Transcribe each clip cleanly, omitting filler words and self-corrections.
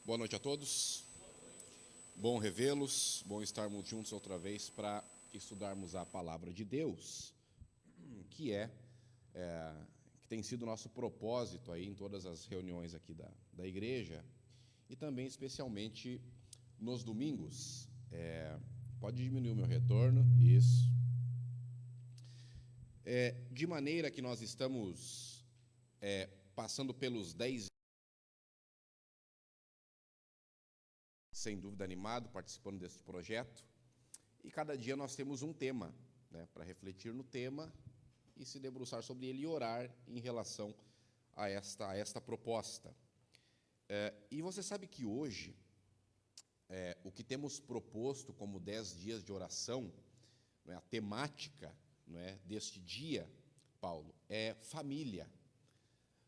Boa noite a todos. Bom revê-los, bom estarmos juntos outra vez para estudarmos a palavra de Deus, que tem sido o nosso propósito aí em todas as reuniões aqui da igreja e também especialmente nos domingos. Pode diminuir o meu retorno, isso. De maneira que nós estamos passando pelos 10, sem dúvida animado, participando desse projeto, e cada dia nós temos um tema, para refletir no tema e se debruçar sobre ele e orar em relação a esta proposta. E você sabe que hoje, o que temos proposto como 10 dias de oração, a temática deste dia, Paulo, é família,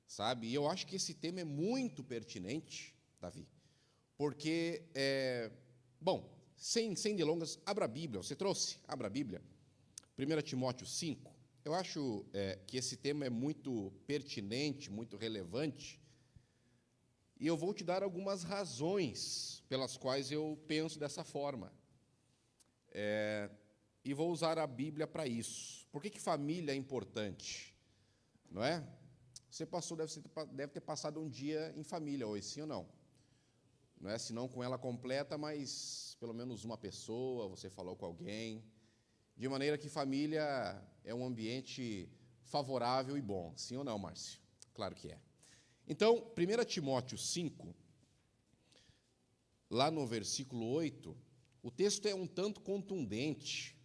sabe? E eu acho que esse tema é muito pertinente, Davi, porque, sem delongas, abra a Bíblia, você trouxe? Abra a Bíblia, 1 Timóteo 5, eu acho que esse tema é muito pertinente, muito relevante, e eu vou te dar algumas razões pelas quais eu penso dessa forma, e vou usar a Bíblia para isso. Por que família é importante? Não é? Você deve ter passado um dia em família hoje, sim ou não? Não é, se não com ela completa, mas pelo menos uma pessoa, você falou com alguém, de maneira que família é um ambiente favorável e bom, sim ou não, Márcio? Claro que é. Então, 1 Timóteo 5, lá no versículo 8, o texto é um tanto contundente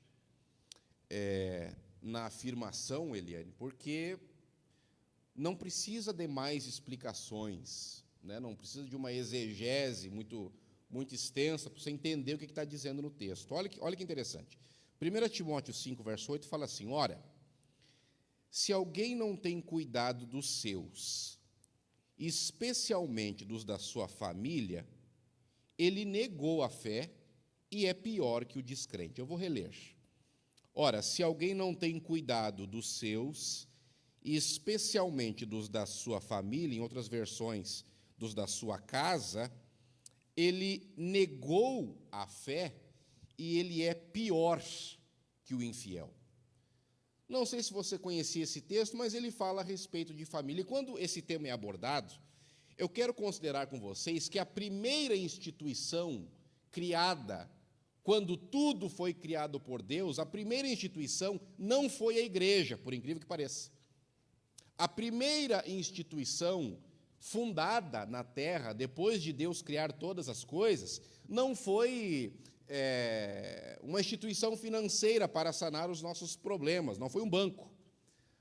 na afirmação, Eliane, porque não precisa de mais explicações, não precisa de uma exegese muito extensa para você entender o que está dizendo no texto. Olha que interessante. 1 Timóteo 5, verso 8, fala assim, ora, se alguém não tem cuidado dos seus, especialmente dos da sua família, ele negou a fé e é pior que o descrente. Eu vou reler. Ora, se alguém não tem cuidado dos seus, especialmente dos da sua família, em outras versões, dos da sua casa, ele negou a fé e ele é pior que o infiel. Não sei se você conhecia esse texto, mas ele fala a respeito de família. E quando esse tema é abordado, eu quero considerar com vocês que a primeira instituição criada, quando tudo foi criado por Deus, a primeira instituição não foi a igreja, por incrível que pareça. A primeira instituição fundada na terra, depois de Deus criar todas as coisas, não foi uma instituição financeira para sanar os nossos problemas, não foi um banco.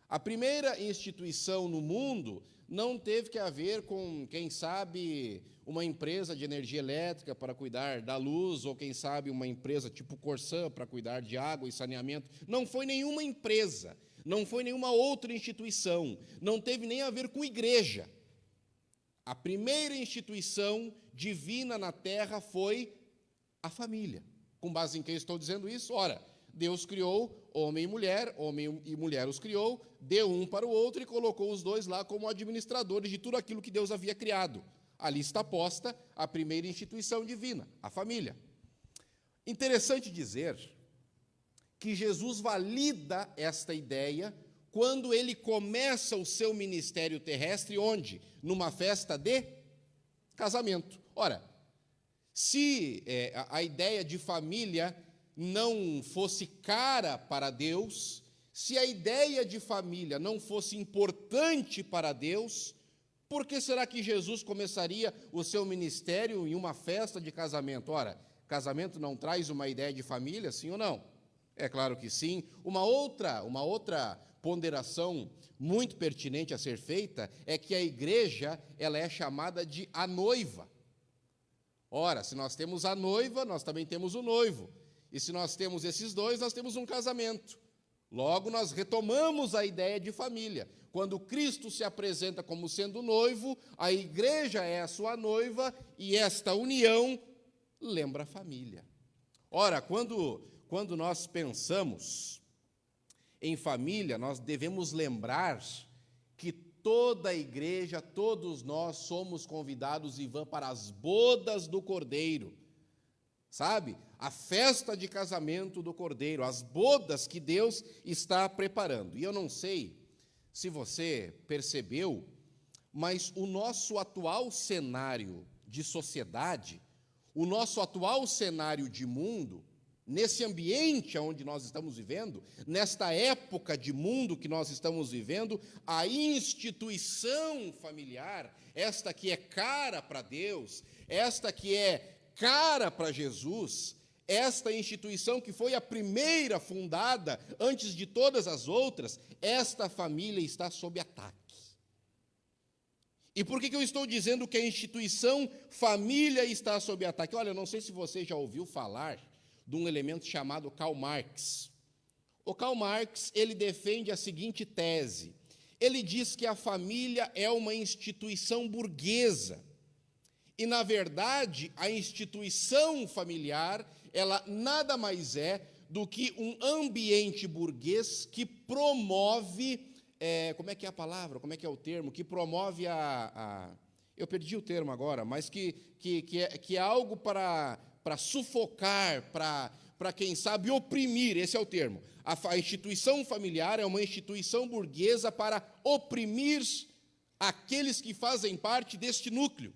A primeira instituição no mundo não teve que ver com, quem sabe, uma empresa de energia elétrica para cuidar da luz, ou quem sabe uma empresa tipo Corsã para cuidar de água e saneamento. Não foi nenhuma empresa, não foi nenhuma outra instituição, não teve nem a ver com igreja. A primeira instituição divina na terra foi a família. Com base em que eu estou dizendo isso? Ora, Deus criou homem e mulher os criou, deu um para o outro e colocou os dois lá como administradores de tudo aquilo que Deus havia criado. Ali está posta a primeira instituição divina, a família. Interessante dizer que Jesus valida esta ideia quando ele começa o seu ministério terrestre, onde? Numa festa de casamento. Ora, se a ideia de família não fosse cara para Deus, se a ideia de família não fosse importante para Deus, por que será que Jesus começaria o seu ministério em uma festa de casamento? Ora, casamento não traz uma ideia de família, sim ou não? É claro que sim. Uma outra ponderação muito pertinente a ser feita é que a igreja ela é chamada de a noiva. Ora, se nós temos a noiva, nós também temos o noivo. E se nós temos esses dois, nós temos um casamento. Logo, nós retomamos a ideia de família. Quando Cristo se apresenta como sendo noivo, a igreja é a sua noiva e esta união lembra a família. Ora, quando nós pensamos em família, nós devemos lembrar que toda a igreja, todos nós somos convidados e vamos para as bodas do Cordeiro. Sabe? A festa de casamento do Cordeiro, as bodas que Deus está preparando. E eu não sei se você percebeu, mas o nosso atual cenário de sociedade, o nosso atual cenário de mundo, nesse ambiente onde nós estamos vivendo, nesta época de mundo que nós estamos vivendo, a instituição familiar, esta que é cara para Deus, esta que é cara para Jesus, esta instituição que foi a primeira fundada antes de todas as outras, esta família está sob ataque. E por que eu estou dizendo que a instituição família está sob ataque? Olha, eu não sei se você já ouviu falar de um elemento chamado Karl Marx. O Karl Marx, ele defende a seguinte tese. Ele diz que a família é uma instituição burguesa. E, na verdade, a instituição familiar, ela nada mais é do que um ambiente burguês que promove, como é que é a palavra, como é que é o termo, que promove eu perdi o termo agora, mas que é algo para sufocar, para, quem sabe, oprimir, esse é o termo. A instituição familiar é uma instituição burguesa para oprimir aqueles que fazem parte deste núcleo.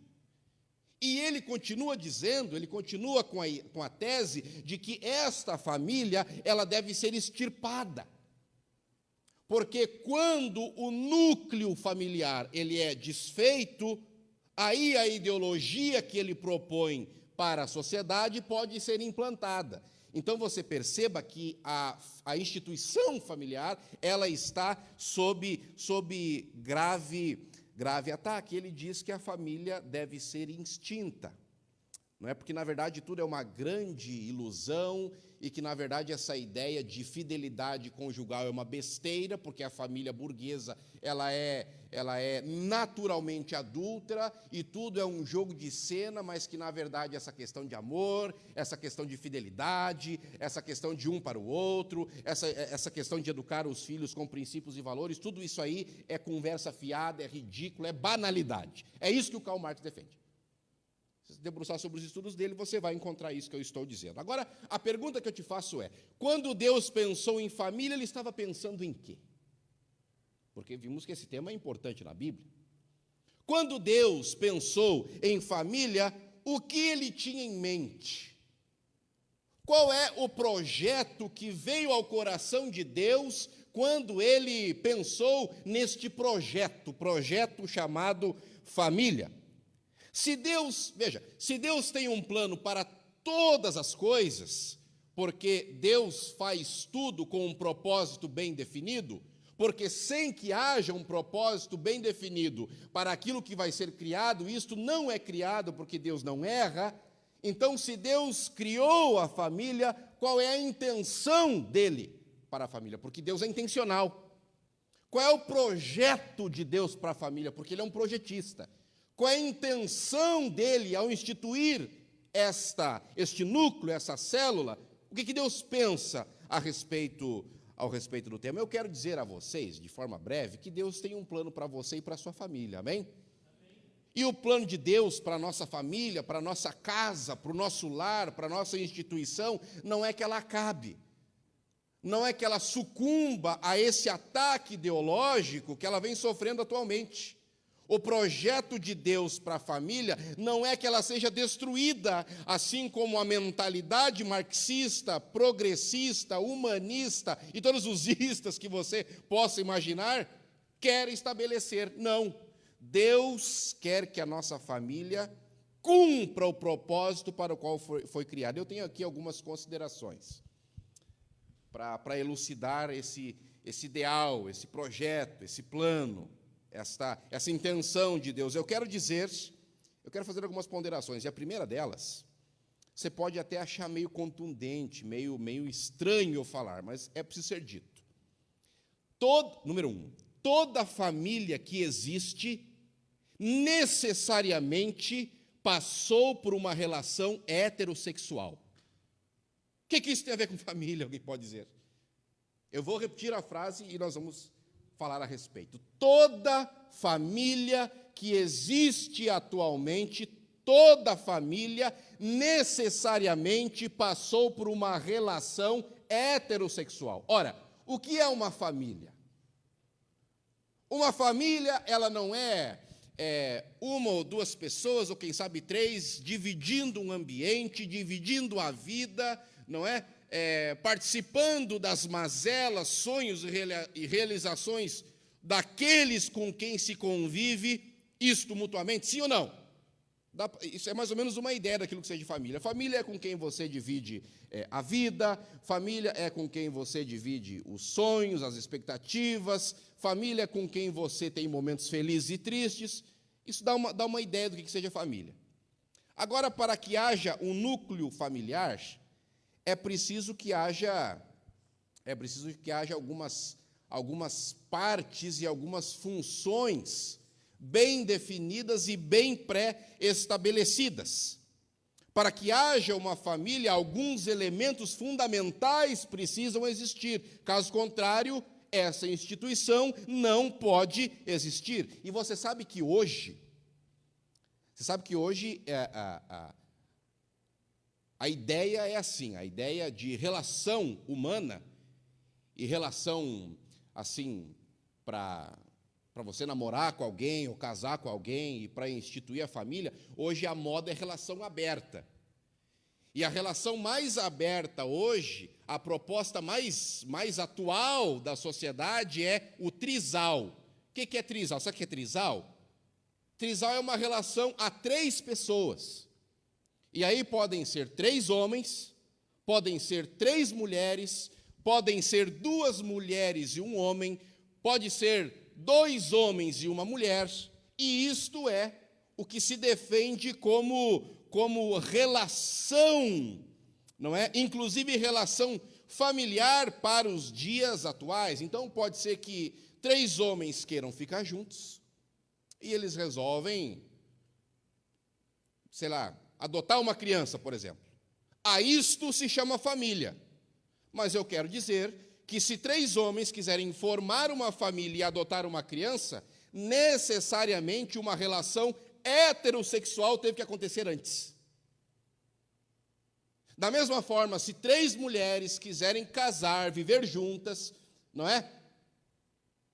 E ele continua dizendo, ele continua com a tese de que esta família, ela deve ser extirpada. Porque quando o núcleo familiar ele é desfeito, aí a ideologia que ele propõe para a sociedade pode ser implantada. Então você perceba que a instituição familiar, ela está sob grave ataque. Ele diz que a família deve ser extinta. Não é? Porque, na verdade, tudo é uma grande ilusão e que, na verdade, essa ideia de fidelidade conjugal é uma besteira, porque a família burguesa ela é naturalmente adúltera e tudo é um jogo de cena, mas que, na verdade, essa questão de amor, essa questão de fidelidade, essa questão de um para o outro, essa questão de educar os filhos com princípios e valores, tudo isso aí é conversa fiada, é ridículo, é banalidade. É isso que o Karl Marx defende. Se debruçar sobre os estudos dele, você vai encontrar isso que eu estou dizendo. Agora, a pergunta que eu te faço é, quando Deus pensou em família, Ele estava pensando em quê? Porque vimos que esse tema é importante na Bíblia. Quando Deus pensou em família, o que Ele tinha em mente? Qual é o projeto que veio ao coração de Deus quando Ele pensou neste projeto chamado família? Se Deus tem um plano para todas as coisas, porque Deus faz tudo com um propósito bem definido, porque sem que haja um propósito bem definido para aquilo que vai ser criado, isto não é criado porque Deus não erra. Então, se Deus criou a família, qual é a intenção dele para a família? Porque Deus é intencional. Qual é o projeto de Deus para a família? Porque Ele é um projetista. Qual é a intenção dele ao instituir este núcleo, essa célula? O que Deus pensa ao respeito do tema? Eu quero dizer a vocês, de forma breve, que Deus tem um plano para você e para a sua família, amém? E o plano de Deus para a nossa família, para a nossa casa, para o nosso lar, para a nossa instituição, não é que ela acabe, não é que ela sucumba a esse ataque ideológico que ela vem sofrendo atualmente. O projeto de Deus para a família não é que ela seja destruída, assim como a mentalidade marxista, progressista, humanista e todos os istas que você possa imaginar quer estabelecer. Não. Deus quer que a nossa família cumpra o propósito para o qual foi criada. Eu tenho aqui algumas considerações para elucidar esse ideal, esse projeto, esse plano, essa intenção de Deus. Eu quero fazer algumas ponderações, e a primeira delas, você pode até achar meio contundente, meio estranho eu falar, mas é preciso ser dito. Número 1, toda família que existe, necessariamente passou por uma relação heterossexual. O que isso tem a ver com família, alguém pode dizer? Eu vou repetir a frase e nós vamos falar a respeito. Toda família que existe atualmente, toda família necessariamente passou por uma relação heterossexual. Ora, o que é uma família? Uma família, ela não é uma ou duas pessoas, ou quem sabe três, dividindo um ambiente, dividindo a vida, não é? Participando das mazelas, sonhos e realizações daqueles com quem se convive, isto mutuamente, sim ou não? Isso é mais ou menos uma ideia daquilo que seja de família. Família é com quem você divide a vida, família é com quem você divide os sonhos, as expectativas, família é com quem você tem momentos felizes e tristes. Isso dá uma ideia do que seja família. Agora, para que haja um núcleo familiar, é preciso que haja algumas partes e algumas funções bem definidas e bem pré-estabelecidas. Para que haja uma família, alguns elementos fundamentais precisam existir. Caso contrário, essa instituição não pode existir. E você sabe que hoje a ideia é assim, a ideia de relação humana e relação, assim, para você namorar com alguém ou casar com alguém e para instituir a família, hoje a moda é relação aberta. E a relação mais aberta hoje, a proposta mais atual da sociedade é o trisal. O que é trisal? Sabe o que é trisal? Trisal é uma relação a 3 pessoas. E aí podem ser 3 homens, podem ser 3 mulheres, podem ser 2 mulheres e 1 homem, pode ser 2 homens e 1 mulher, e isto é o que se defende como relação, não é? Inclusive relação familiar para os dias atuais. Então pode ser que 3 homens queiram ficar juntos e eles resolvem, sei lá, adotar uma criança, por exemplo. A isto se chama família. Mas eu quero dizer que se 3 homens quiserem formar uma família e adotar uma criança, necessariamente uma relação heterossexual teve que acontecer antes. Da mesma forma, se 3 mulheres quiserem casar, viver juntas, não é?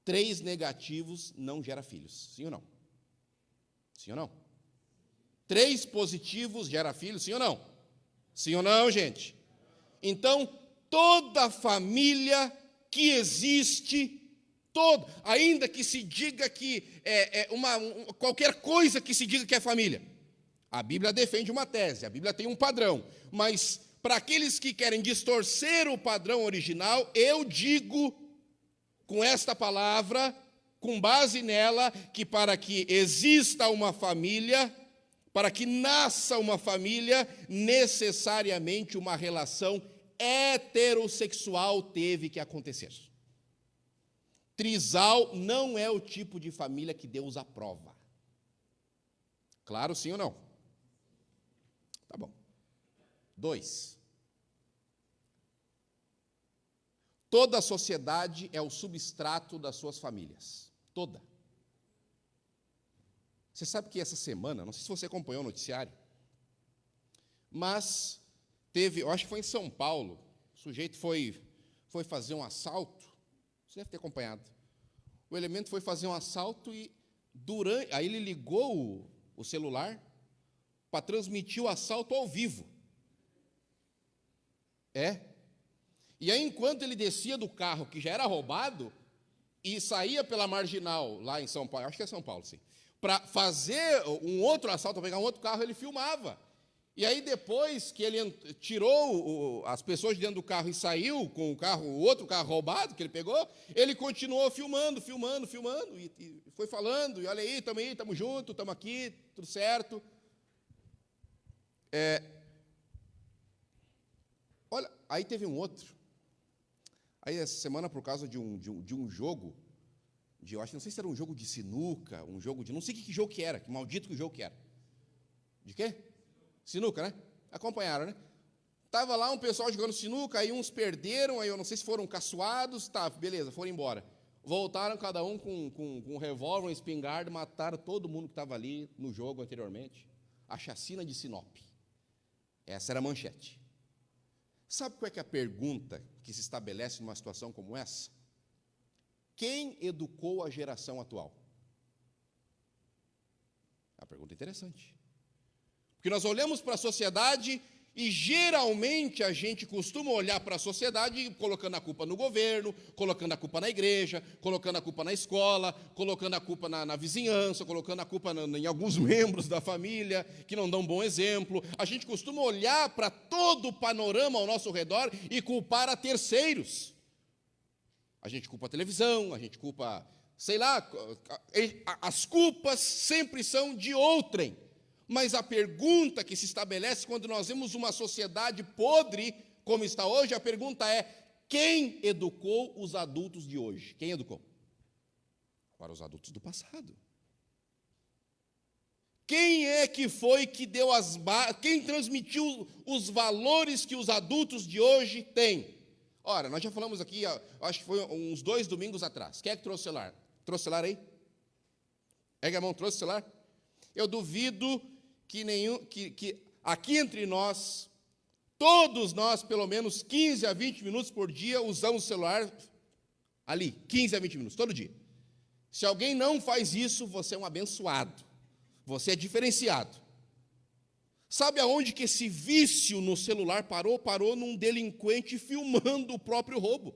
3 negativos não gera filhos, sim ou não? Sim ou não? 3 positivos gera filhos, sim ou não? Sim ou não, gente? Então, toda família que existe, ainda que se diga que qualquer coisa que se diga que é família, a Bíblia defende uma tese, a Bíblia tem um padrão, mas para aqueles que querem distorcer o padrão original, eu digo com esta palavra, com base nela, que para que exista uma família, para que nasça uma família, necessariamente uma relação heterossexual teve que acontecer. Trisal não é o tipo de família que Deus aprova. Claro, sim ou não? Tá bom. 2. Toda a sociedade é o substrato das suas famílias. Toda. Você sabe que essa semana, não sei se você acompanhou o noticiário, mas eu acho que foi em São Paulo, o sujeito foi fazer um assalto, você deve ter acompanhado. O elemento foi fazer um assalto e aí ele ligou o celular para transmitir o assalto ao vivo. E aí, enquanto ele descia do carro, que já era roubado, e saía pela Marginal, lá em São Paulo, acho que é São Paulo, sim, para fazer um outro assalto, para pegar um outro carro, ele filmava. E aí, depois que ele tirou as pessoas de dentro do carro e saiu com o outro carro roubado que ele pegou, ele continuou filmando, e foi falando, e olha aí, estamos juntos, estamos aqui, tudo certo. Olha, aí teve um outro. Aí, essa semana, por causa de um jogo, eu acho, não sei se era um jogo de sinuca, um jogo de, não sei que jogo que era, que maldito que jogo que era. De quê? Sinuca, né? Acompanharam, né? Estava lá um pessoal jogando sinuca, aí uns perderam, aí eu não sei se foram caçoados, tá, beleza, foram embora. voltaram cada um com um revólver, um espingarda, mataram todo mundo que estava ali no jogo anteriormente. A chacina de Sinop. Essa era a manchete. Sabe qual é que é a pergunta que se estabelece numa situação como essa? Quem educou a geração atual? É uma pergunta interessante. Porque nós olhamos para a sociedade e geralmente a gente costuma olhar para a sociedade colocando a culpa no governo, colocando a culpa na igreja, colocando a culpa na escola, colocando a culpa na vizinhança, colocando a culpa em alguns membros da família que não dão um bom exemplo. A gente costuma olhar para todo o panorama ao nosso redor e culpar a terceiros. A gente culpa a televisão, a gente culpa, sei lá, as culpas sempre são de outrem. Mas a pergunta que se estabelece quando nós vemos uma sociedade podre, como está hoje, a pergunta é: quem educou os adultos de hoje? Quem educou? Para os adultos do passado. Quem é que foi que deu as bases, quem transmitiu os valores que os adultos de hoje têm? Ora, nós já falamos aqui, acho que foi uns 2 domingos atrás. Quem é que trouxe o celular? Trouxe o celular aí? Pega a mão, trouxe o celular? Eu duvido que aqui entre nós, todos nós, pelo menos 15 a 20 minutos por dia, usamos o celular ali, 15 a 20 minutos, todo dia. Se alguém não faz isso, você é um abençoado, você é diferenciado. Sabe aonde que esse vício no celular parou? Parou num delinquente filmando o próprio roubo.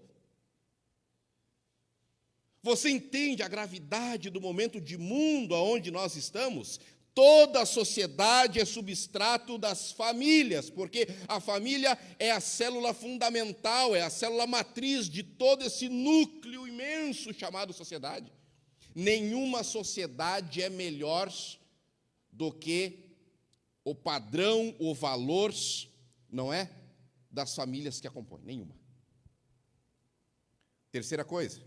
Você entende a gravidade do momento de mundo aonde nós estamos? Toda a sociedade é substrato das famílias, porque a família é a célula fundamental, é a célula matriz de todo esse núcleo imenso chamado sociedade. Nenhuma sociedade é melhor do que o padrão, o valor, não é? Das famílias que a compõem, nenhuma. Terceira coisa,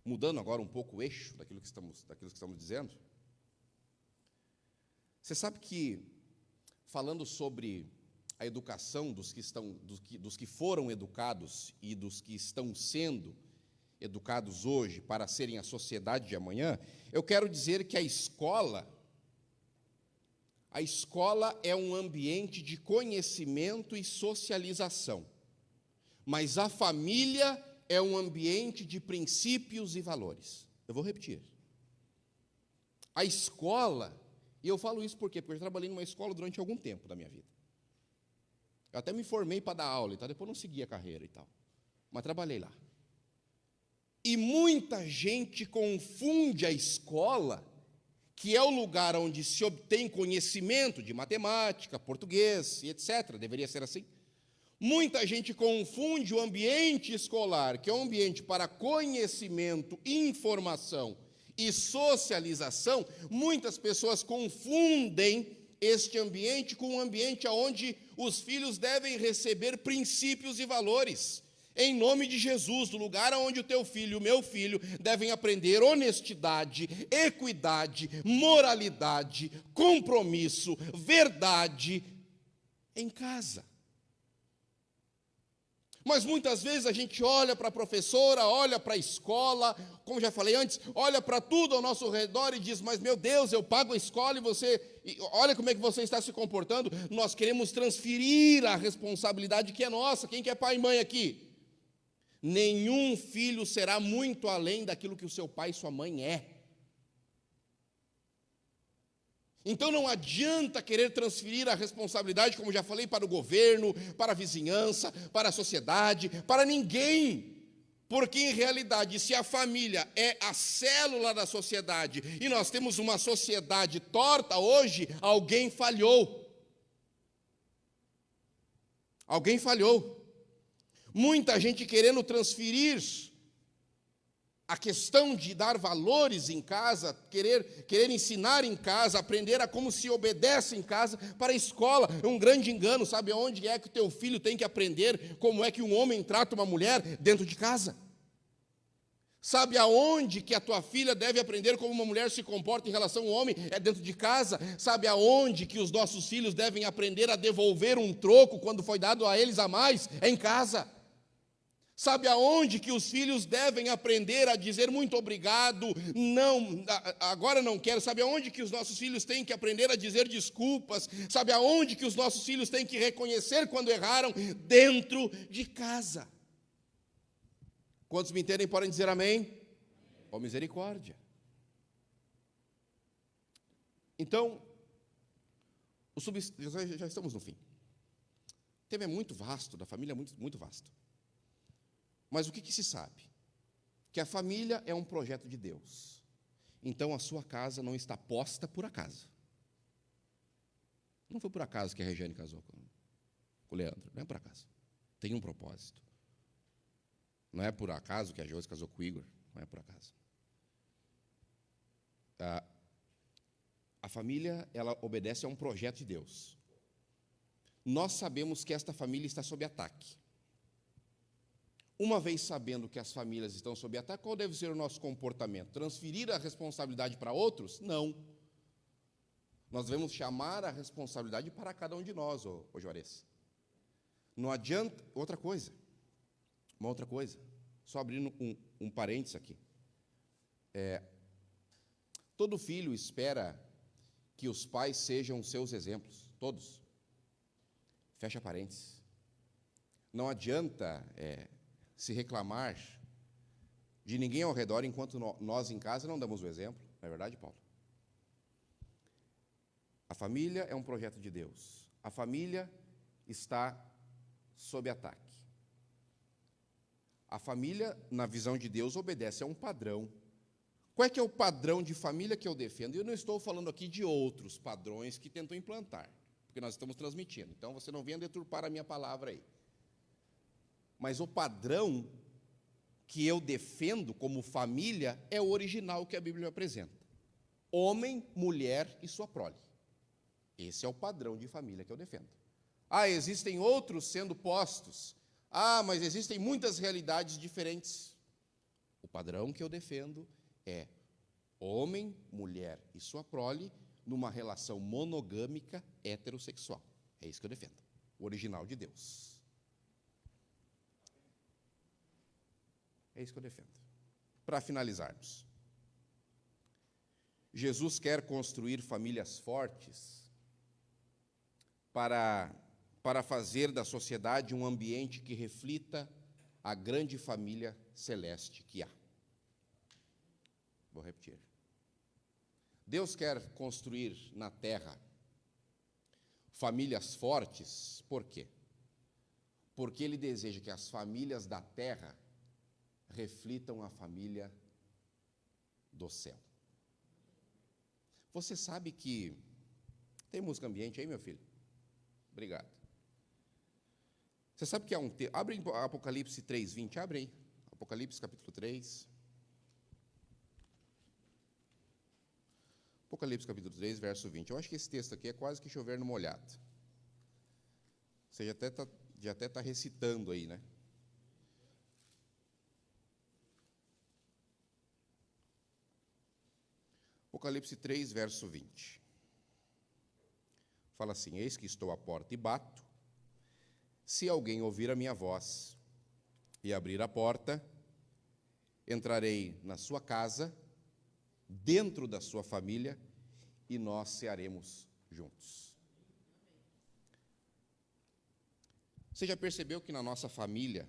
mudando agora um pouco o eixo daquilo que estamos dizendo, você sabe que, falando sobre a educação dos que foram educados e dos que estão sendo educados hoje para serem a sociedade de amanhã, eu quero dizer que a escola é um ambiente de conhecimento e socialização, mas a família é um ambiente de princípios e valores. Eu vou repetir. A escola, e eu falo isso por quê? Porque eu trabalhei numa escola durante algum tempo da minha vida. Eu até me formei para dar aula e tal, depois não segui a carreira e tal, mas trabalhei lá. E muita gente confunde a escola, que é o lugar onde se obtém conhecimento de matemática, português e etc., deveria ser assim. Muita gente confunde o ambiente escolar, que é um ambiente para conhecimento, informação e socialização. Muitas pessoas confundem este ambiente com um ambiente onde os filhos devem receber princípios e valores. Em nome de Jesus, do lugar onde o teu filho e o meu filho devem aprender honestidade, equidade, moralidade, compromisso, verdade, em casa. Mas muitas vezes a gente olha para a professora, olha para a escola, como já falei antes, olha para tudo ao nosso redor e diz: mas meu Deus, eu pago a escola olha como é que você está se comportando. Nós queremos transferir a responsabilidade que é nossa. Quem que é pai e mãe aqui? Nenhum filho será muito além daquilo que o seu pai e sua mãe é. Então não adianta querer transferir a responsabilidade, como já falei, para o governo, para a vizinhança, para a sociedade, para ninguém. Porque, em realidade, se a família é a célula da sociedade e nós temos uma sociedade torta hoje, alguém falhou. Alguém falhou. Muita gente querendo transferir a questão de dar valores em casa, querer ensinar em casa, aprender a como se obedece em casa, para a escola. É um grande engano. Sabe onde é que o teu filho tem que aprender como é que um homem trata uma mulher? Dentro de casa. Sabe aonde que a tua filha deve aprender como uma mulher se comporta em relação ao homem? É dentro de casa. Sabe aonde que os nossos filhos devem aprender a devolver um troco quando foi dado a eles a mais? É em casa. Sabe aonde que os filhos devem aprender a dizer muito obrigado? Não, agora não quero. Sabe aonde que os nossos filhos têm que aprender a dizer desculpas? Sabe aonde que os nossos filhos têm que reconhecer quando erraram? Dentro de casa. Quantos me entendem podem dizer amém? Ó misericórdia. Então, já estamos no fim. O tema é muito vasto, da família é muito vasto. Mas o que se sabe? Que a família é um projeto de Deus. Então a sua casa não está posta por acaso. Não foi por acaso que a Regiane casou com o Leandro, não é por acaso. Tem um propósito. Não é por acaso que a Josi casou com o Igor, não é por acaso. A família, ela obedece a um projeto de Deus. Nós sabemos que esta família está sob ataque. Uma vez sabendo que as famílias estão sob ataque, qual deve ser o nosso comportamento? Transferir a responsabilidade para outros? Não. Nós devemos chamar a responsabilidade para cada um de nós, ô Juarez. Não adianta. Uma outra coisa, só abrindo um parênteses aqui. Todo filho espera que os pais sejam seus exemplos, todos. Fecha parênteses. Não adianta se reclamar de ninguém ao redor enquanto nós em casa não damos o exemplo. Não é verdade, Paulo? A família é um projeto de Deus. A família está sob ataque. A família, na visão de Deus, obedece a um padrão. Qual é que é o padrão de família que eu defendo? Eu não estou falando aqui de outros padrões que tentam implantar, porque nós estamos transmitindo. Então, você não venha deturpar a minha palavra aí. Mas o padrão que eu defendo como família é o original que a Bíblia apresenta. Homem, mulher e sua prole. Esse é o padrão de família que eu defendo. Existem outros sendo postos. Mas existem muitas realidades diferentes. O padrão que eu defendo é homem, mulher e sua prole numa relação monogâmica heterossexual. É isso que eu defendo. O original de Deus. É isso que eu defendo. Para finalizarmos, Jesus quer construir famílias fortes para fazer da sociedade um ambiente que reflita a grande família celeste que há. Vou repetir. Deus quer construir na terra famílias fortes, por quê? Porque Ele deseja que as famílias da terra reflitam a família do céu. Você sabe que... Tem música ambiente aí, meu filho? Obrigado. Você sabe que há um texto... Abre em Apocalipse 3:20, abre aí. Apocalipse capítulo 3. Apocalipse capítulo 3, verso 20. Eu acho que esse texto aqui é quase que chover no molhado. Você já até está recitando aí, né? Apocalipse 3, verso 20. Fala assim: eis que estou à porta e bato. Se alguém ouvir a minha voz e abrir a porta, entrarei na sua casa, dentro da sua família, e nós cearemos juntos. Você já percebeu que na nossa família,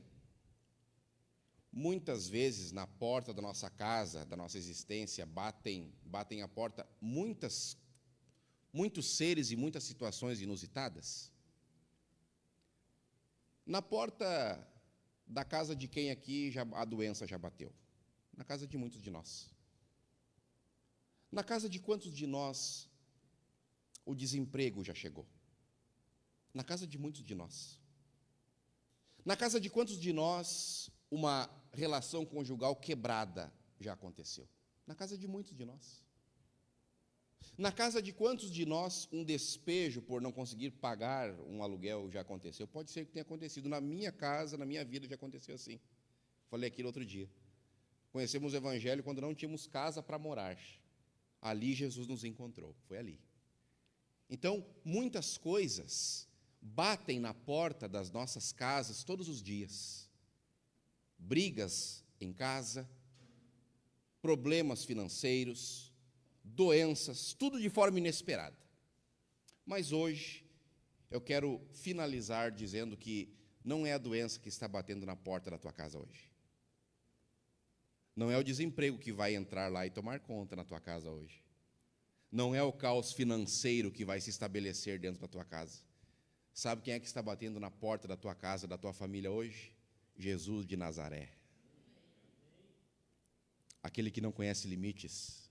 muitas vezes na porta da nossa casa, da nossa existência, batem a porta muitos seres e muitas situações inusitadas? Na porta da casa de quem aqui a doença já bateu? Na casa de muitos de nós. Na casa de quantos de nós o desemprego já chegou? Na casa de muitos de nós. Na casa de quantos de nós uma relação conjugal quebrada já aconteceu? Na casa de muitos de nós. Na casa de quantos de nós um despejo por não conseguir pagar um aluguel já aconteceu? Pode ser que tenha acontecido. Na minha casa, na minha vida, já aconteceu assim. Falei aquilo outro dia. Conhecemos o Evangelho quando não tínhamos casa para morar. Ali Jesus nos encontrou, foi ali. Então, muitas coisas batem na porta das nossas casas todos os dias. brigas em casa, problemas financeiros, doenças, tudo de forma inesperada. Mas hoje eu quero finalizar dizendo que não é a doença que está batendo na porta da tua casa hoje. Não é o desemprego que vai entrar lá e tomar conta na tua casa hoje. Não é o caos financeiro que vai se estabelecer dentro da tua casa. Sabe quem é que está batendo na porta da tua casa, da tua família hoje? Jesus de Nazaré. Aquele que não conhece limites,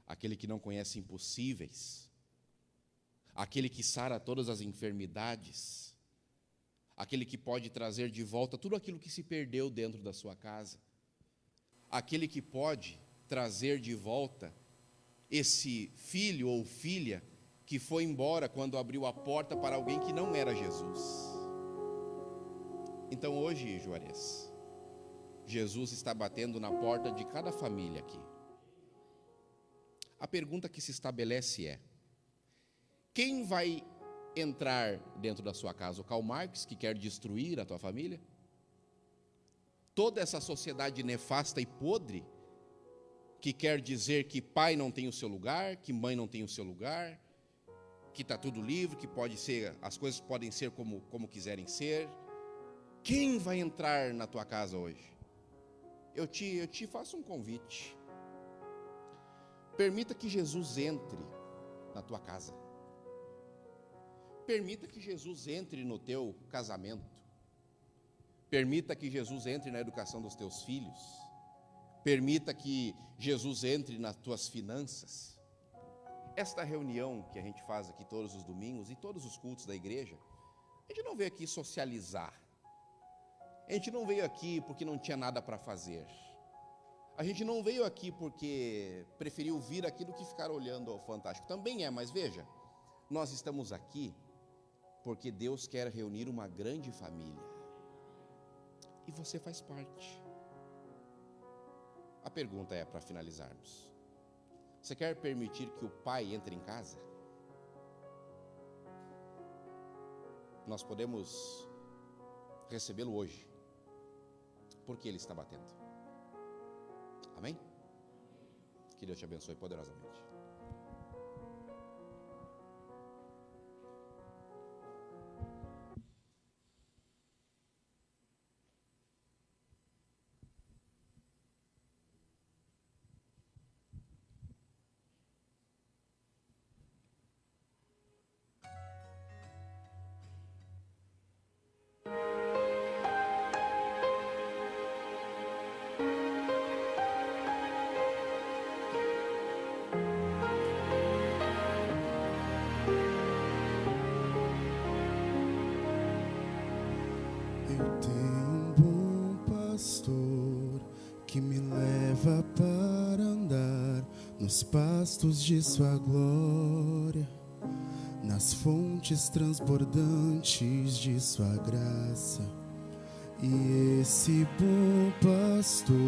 aquele que não conhece impossíveis, aquele que sara todas as enfermidades, aquele que pode trazer de volta tudo aquilo que se perdeu dentro da sua casa, aquele que pode trazer de volta esse filho ou filha que foi embora quando abriu a porta para alguém que não era Jesus. Então hoje, Juarez, Jesus está batendo na porta de cada família aqui. A pergunta que se estabelece é: quem vai entrar dentro da sua casa? O Karl Marx, que quer destruir a tua família? Toda essa sociedade nefasta e podre, que quer dizer que pai não tem o seu lugar, que mãe não tem o seu lugar, que está tudo livre, que pode ser, as coisas podem ser como quiserem ser. Quem vai entrar na tua casa hoje? Eu te faço um convite. Permita que Jesus entre na tua casa. Permita que Jesus entre no teu casamento. Permita que Jesus entre na educação dos teus filhos. Permita que Jesus entre nas tuas finanças. Esta reunião que a gente faz aqui todos os domingos e todos os cultos da igreja, a gente não veio aqui socializar. A gente não veio aqui porque não tinha nada para fazer. A gente não veio aqui porque preferiu vir aqui do que ficar olhando ao Fantástico. Também é, mas veja, nós estamos aqui porque Deus quer reunir uma grande família. E você faz parte. A pergunta é, para finalizarmos: você quer permitir que o Pai entre em casa? Nós podemos recebê-lo hoje, porque Ele está batendo. Amém? Que Deus te abençoe poderosamente. Eu tenho um bom pastor que me leva para andar nos pastos de sua glória, nas fontes transbordantes de sua graça. E esse bom pastor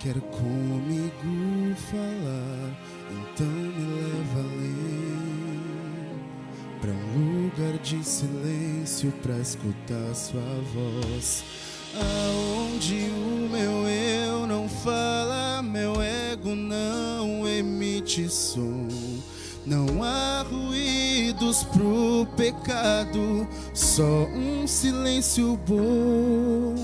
quer comigo falar, então me leva além, para um lugar de silêncio, para escutar sua voz, aonde o meu eu não fala, meu ego não emite som. Não há ruídos pro pecado, só um silêncio bom.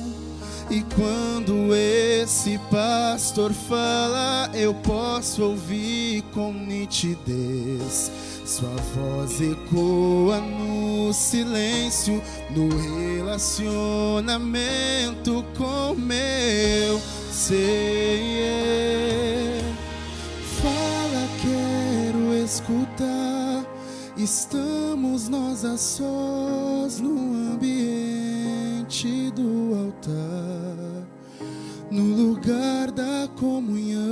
E quando esse pastor fala, eu posso ouvir com nitidez. Sua voz ecoa no silêncio, no relacionamento com meu ser. Fala, quero escutar. Estamos nós a sós no ambiente do altar, no lugar da comunhão.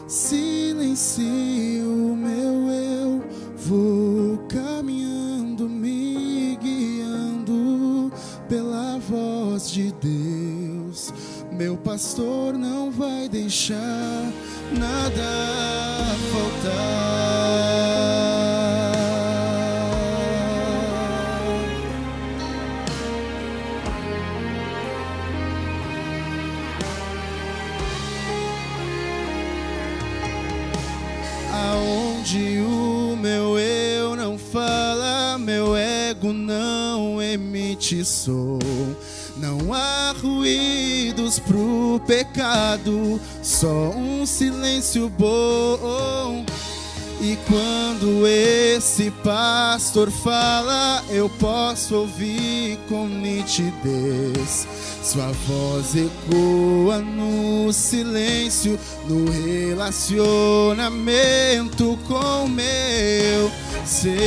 Silencio o meu eu, vou caminhando, me guiando pela voz de Deus. Meu pastor não vai deixar nada faltar. Aonde o meu eu não fala, meu ego não emite som. Não há ruídos pro pecado, só um silêncio bom. E quando esse pastor fala, eu posso ouvir com nitidez. Sua voz ecoa no silêncio, no relacionamento com meu ser.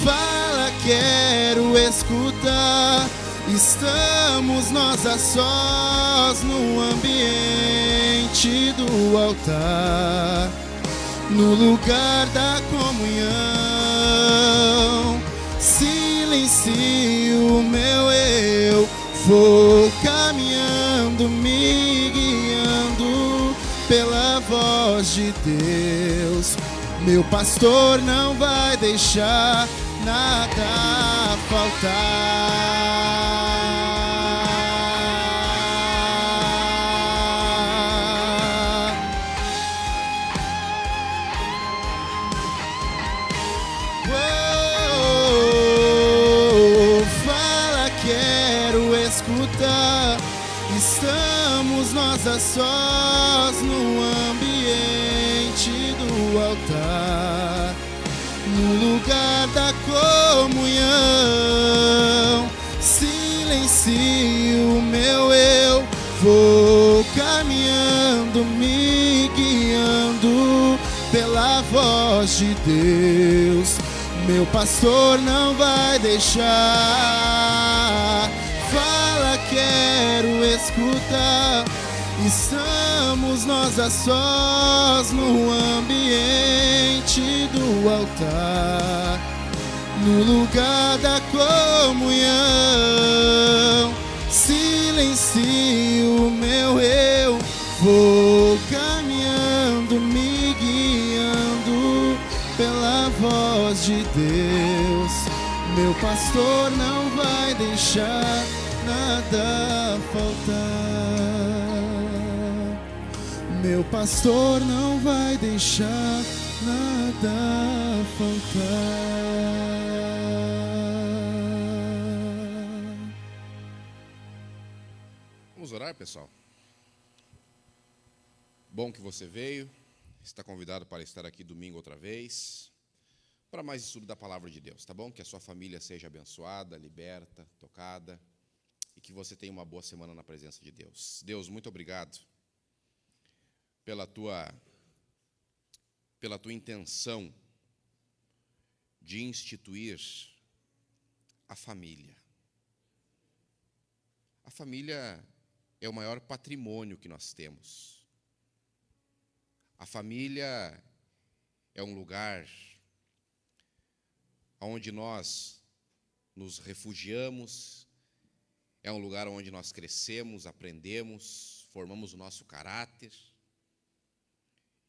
Fala, quero escutar. Estamos nós a sós no ambiente do altar, no lugar da comunhão. Silencio meu eu, vou caminhando, me guiando pela voz de Deus. Meu pastor não vai deixar nada faltar. Fala, quero escutar. Estamos nós a sós no ambiente do altar, no lugar da comunhão. Silencio meu eu, vou caminhando, me guiando pela voz de Deus. Meu pastor não vai deixar. Fala, quero escutar. Estamos nós a sós no ambiente do altar, no lugar da comunhão. Silencio meu eu, vou caminhando, me guiando pela voz de Deus. Meu pastor não vai deixar nada faltar. Meu pastor não vai deixar nada faltar. Vamos orar, pessoal? Bom que você veio, está convidado para estar aqui domingo outra vez, para mais estudo da Palavra de Deus, tá bom? Que a sua família seja abençoada, liberta, tocada, e que você tenha uma boa semana na presença de Deus. Deus, muito obrigado pela tua intenção de instituir a família. A família é o maior patrimônio que nós temos. A família é um lugar onde nós nos refugiamos, é um lugar onde nós crescemos, aprendemos, formamos o nosso caráter.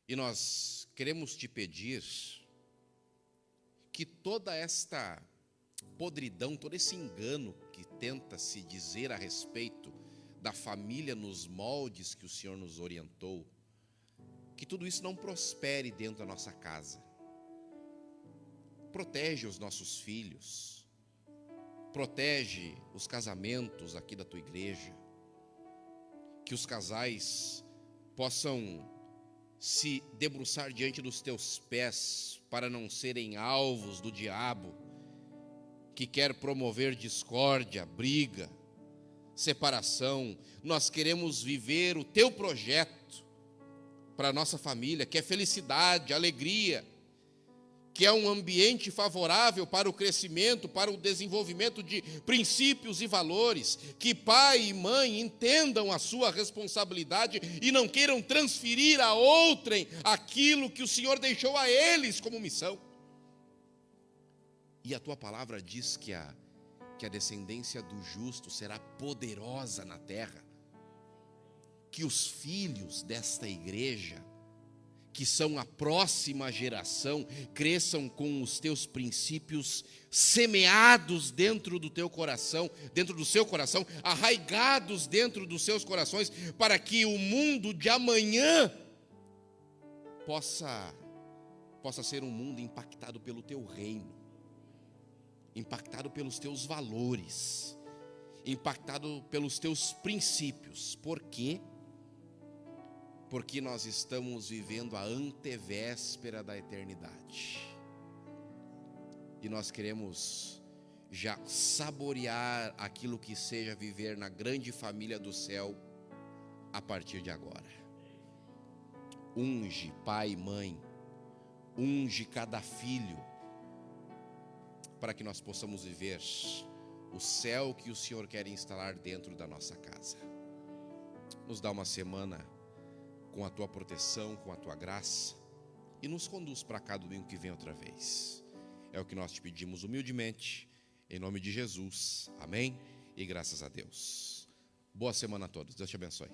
E nós queremos te pedir que toda esta podridão, todo esse engano que tenta se dizer a respeito da família nos moldes que o Senhor nos orientou, que tudo isso não prospere dentro da nossa casa. Protege os nossos filhos, protege os casamentos aqui da tua igreja, que os casais possam se debruçar diante dos teus pés para não serem alvos do diabo, que quer promover discórdia, briga, separação. Nós queremos viver o teu projeto para a nossa família, que é felicidade, alegria, que é um ambiente favorável para o crescimento, para o desenvolvimento de princípios e valores, que pai e mãe entendam a sua responsabilidade e não queiram transferir a outrem aquilo que o Senhor deixou a eles como missão. E a tua palavra diz que a descendência do justo será poderosa na terra, que os filhos desta igreja, que são a próxima geração, cresçam com os teus princípios semeados dentro do teu coração, dentro do seu coração, arraigados dentro dos seus corações, para que o mundo de amanhã possa ser um mundo impactado pelo teu reino, impactado pelos teus valores, impactado pelos teus princípios. Por quê? Porque nós estamos vivendo a antevéspera da eternidade. E nós queremos já saborear aquilo que seja viver na grande família do céu a partir de agora. Unge pai e mãe, unge cada filho, para que nós possamos viver o céu que o Senhor quer instalar dentro da nossa casa. Nos dá uma semana com a tua proteção, com a tua graça, e nos conduz para cá domingo que vem outra vez. É o que nós te pedimos humildemente, em nome de Jesus, amém? E graças a Deus. Boa semana a todos, Deus te abençoe.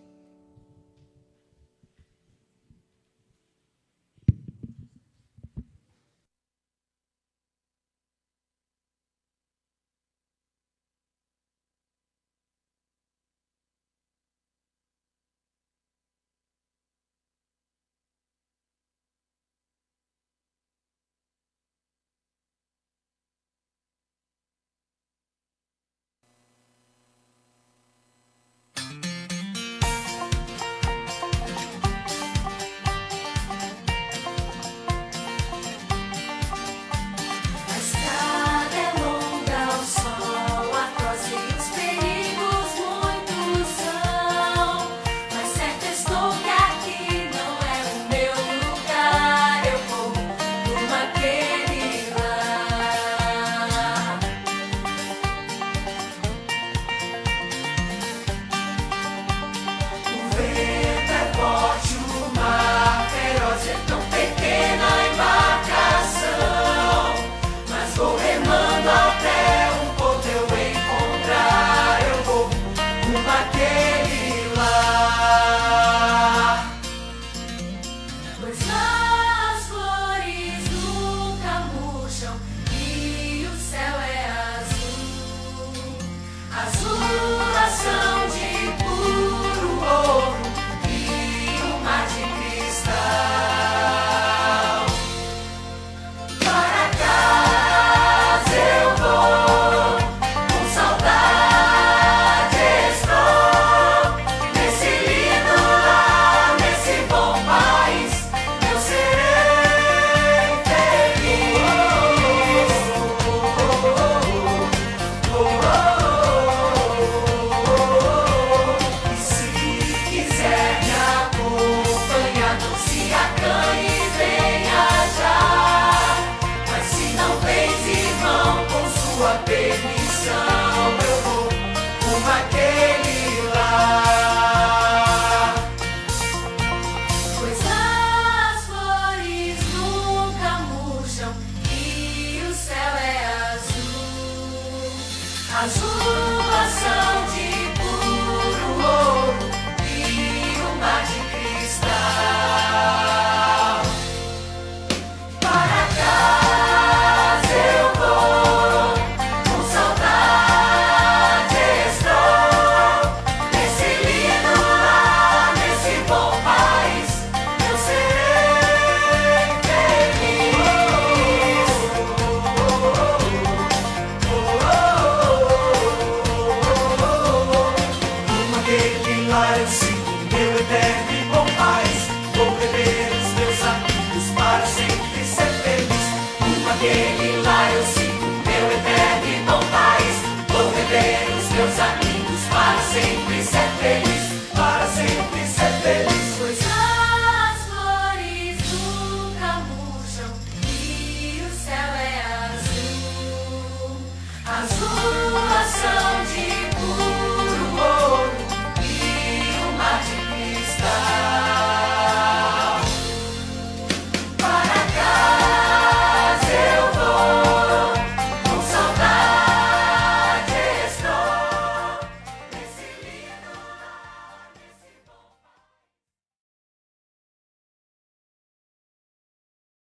Meus amigos para sempre.